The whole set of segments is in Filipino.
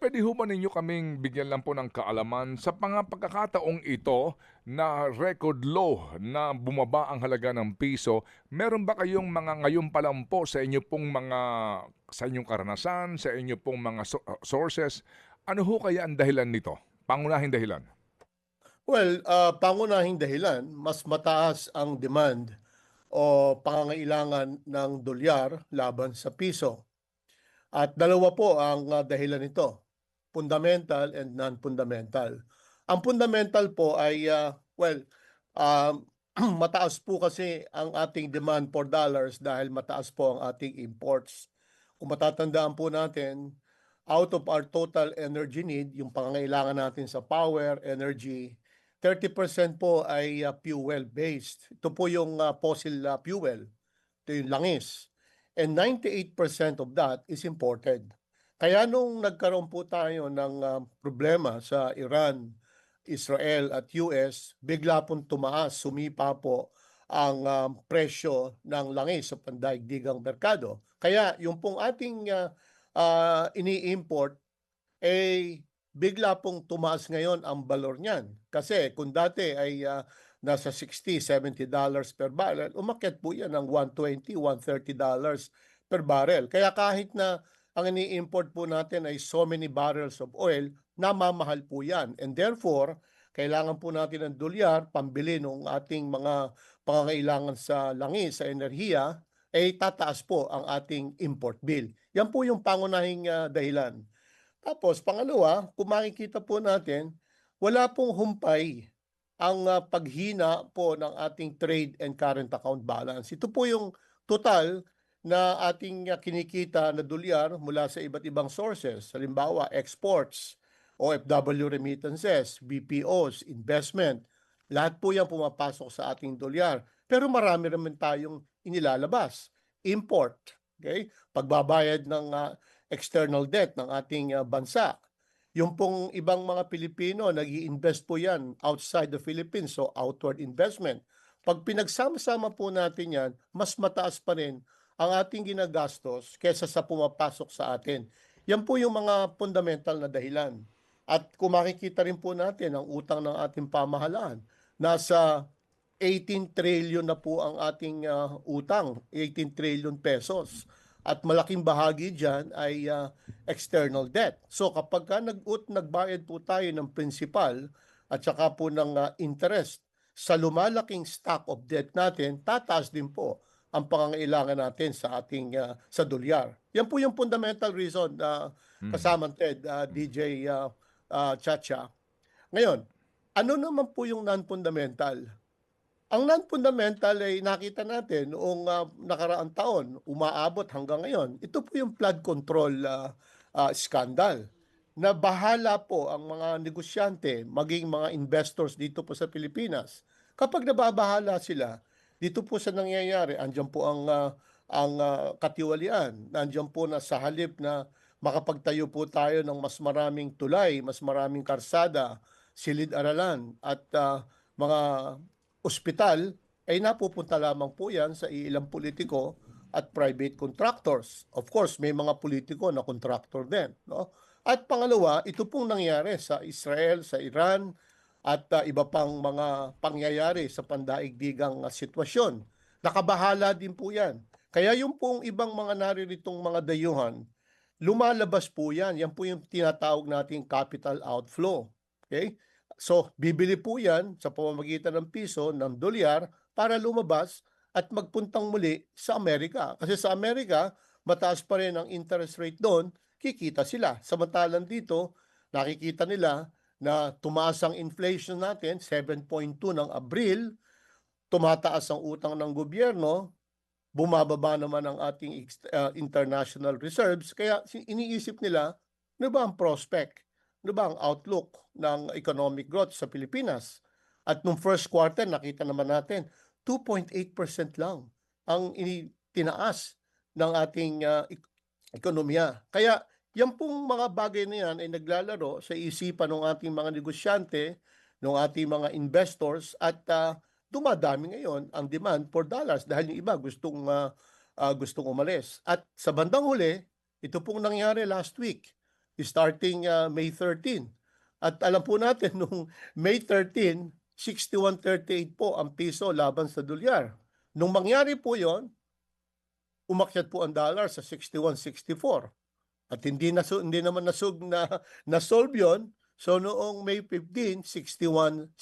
puwede ho ba ninyo kaming bigyan lang po ng kaalaman sa mga pagkakataong ito na record low na bumaba ang halaga ng piso, meron ba kayong mga ngayon pa lang po sa inyo pong mga sa inyong karanasan, sa inyo pong mga sources, ano ho kaya ang dahilan nito? Pangunahing dahilan? Well, pangunahing dahilan, mas mataas ang demand o pangangailangan ng dolyar laban sa piso. At dalawa po ang dahilan nito, fundamental and non-fundamental. Ang fundamental po ay, um, mataas po kasi ang ating demand for dollars dahil mataas po ang ating imports. Kung matatandaan po natin, out of our total energy need, yung pangangailangan natin sa power, energy, 30% po ay fuel-based. Ito po yung fossil fuel, ito yung langis. And 98% of that is imported. Kaya nung nagkaroon po tayo ng problema sa Iran, Israel at US, bigla pong tumaas, sumipa po ang presyo ng langis sa pandaigdigang merkado. Kaya yung pong ating ini-import, bigla pong tumaas ngayon ang balor niyan. Kasi kung dati ay nasa $60, $70 per barrel, umakyat po yan ng $120, $130 per barrel. Kaya kahit na ang ini-import po natin ay so many barrels of oil, namamahal po yan. And therefore, kailangan po natin ng dolyar, pambili ng ating mga pangangailangan sa langis, sa enerhiya, ay tataas po ang ating import bill. Yan po yung pangunahing dahilan. Tapos pangalawa, kung makikita po natin, wala pong humpay ang paghina po ng ating trade and current account balance. Ito po yung total na ating kinikita na dolyar mula sa iba't ibang sources. Halimbawa, exports, OFW remittances, BPOs, investment. Lahat po yan pumapasok sa ating dolyar. Pero marami naman tayong inilalabas. Import, okay? Pagbabayad ng external debt ng ating bansa. Yung pong ibang mga Pilipino, nag-i-invest po yan outside the Philippines, so outward investment. Pag pinagsama-sama po natin yan, mas mataas pa rin ang ating ginagastos kesa sa pumapasok sa atin. Yan po yung mga fundamental na dahilan. At kung makikita rin po natin ang utang ng ating pamahalaan, nasa 18 trillion na po ang ating utang, 18 trillion pesos. At malaking bahagi dyan ay external debt. So kapag nagbayad po tayo ng principal at saka po ng interest sa lumalaking stock of debt natin, tataas din po ang pangangailangan natin sa ating sa dolyar. Yan po yung fundamental reason na Mhm. kasama Ted, DJ Chacha. Ngayon, ano naman po yung non-fundamental? Ang non-fundamental ay nakita natin noong nakaraang taon, umaabot hanggang ngayon. Ito po yung flood control scandal na bahala po ang mga negosyante, maging mga investors dito po sa Pilipinas. Kapag nababahala sila, dito po sa nangyayari, andyan po ang katiwalian. Andyan po na sa halip na makapagtayo po tayo ng mas maraming tulay, mas maraming karsada, silid-aralan at mga ospital, ay napupunta lamang po yan sa ilang politiko at private contractors. Of course, may mga politiko na contractor din. No? At pangalawa, ito pong nangyari sa Israel, sa Iran, at iba pang mga pangyayari sa pandaigdigang sitwasyon. Nakabahala din po yan. Kaya yung pong ibang mga narirитong mga dayuhan, lumalabas po yan. Yan po yung tinatawag nating capital outflow. Okay? So, bibili po yan sa pamamagitan ng piso, ng dolyar, para lumabas at magpuntang muli sa Amerika. Kasi sa Amerika, mataas pa rin ang interest rate doon, kikita sila. Samantalang dito, nakikita nila na tumaas ang inflation natin, 7.2 ng Abril, tumataas ang utang ng gobyerno, bumababa naman ang ating international reserves. Kaya iniisip nila, ano ba ang prospect? Ano ba ang outlook ng economic growth sa Pilipinas? At nung first quarter, nakita naman natin, 2.8% lang ang tinaas ng ating ekonomiya. Kaya yan pong mga bagay na yan ay naglalaro sa isipan ng ating mga negosyante, ng ating mga investors at dumadami ngayon ang demand for dollars dahil yung iba gustong umalis. At sa bandang huli, ito pong nangyari last week. starting May 13. At alam po natin, nung May 13, 61.38 po ang piso laban sa dolyar. Nung mangyari po yon, umakyat po ang dollar sa 61.64. At hindi naman na-solve yon. So noong May 15, 61.72.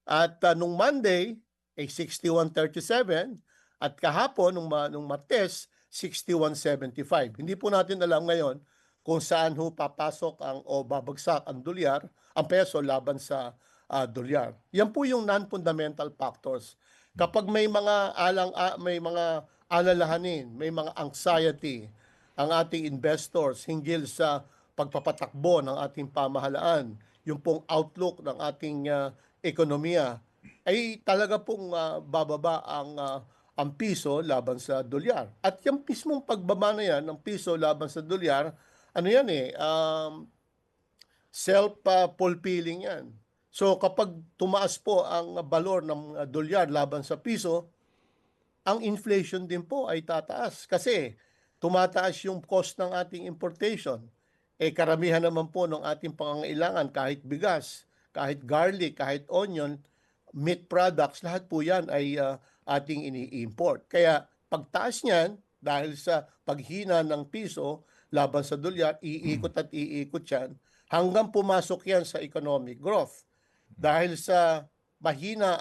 At nung Monday ay 61.37 at kahapon nung Martes 61.75. Hindi po natin alam ngayon kung saan papasok o babagsak ang dolyar, ang peso laban sa dolyar. Yan po yung non-fundamental factors. Kapag may mga alalahanin, may mga anxiety ang ating investors hinggil sa pagpapatakbo ng ating pamahalaan, yung pong outlook ng ating ekonomiya, ay talaga pong bababa ang piso laban sa dolyar. At yung mismong pagbaba na yan ng piso laban sa dolyar, self-fulfilling yan. So kapag tumaas po ang balor ng dolyar laban sa piso, ang inflation din po ay tataas kasi tumataas yung cost ng ating importation. Karamihan naman po ng ating pangangailangan, kahit bigas, kahit garlic, kahit onion, meat products, lahat po yan ay ating ini-import. Kaya pagtaas niyan, dahil sa paghina ng piso laban sa dolyar, iikot at iikot yan, hanggang pumasok yan sa economic growth. Dahil sa mahina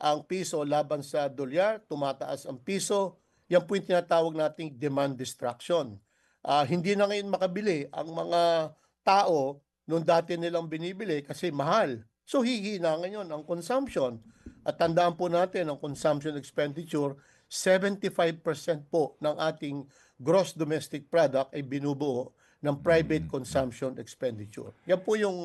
ang piso laban sa dolyar, tumataas ang piso, yan po yung tinatawag nating demand destruction. Hindi na ngayon makabili ang mga tao nung dati nilang binibili kasi mahal. So hihina ngayon ang consumption. At tandaan po natin ang consumption expenditure, 75% po ng ating gross domestic product ay binubuo ng private consumption expenditure. Yan po yung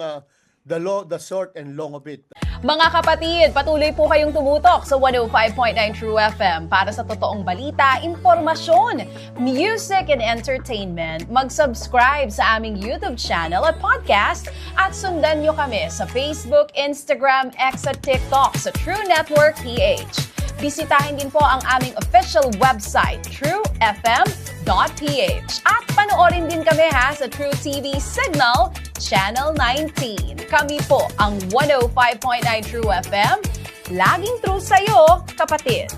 the short and long of it. Mga kapatid, patuloy po kayong tumutok sa 105.9 True FM para sa totoong balita, impormasyon, music and entertainment. Mag-subscribe sa aming YouTube channel at podcast at sundan nyo kami sa Facebook, Instagram, X at TikTok sa True Network PH. Bisitahin din po ang aming official website, truefm.ph. At panoorin din kami sa True TV Signal, Channel 19. Kami po ang 105.9 True FM. Laging true sa'yo, kapatid.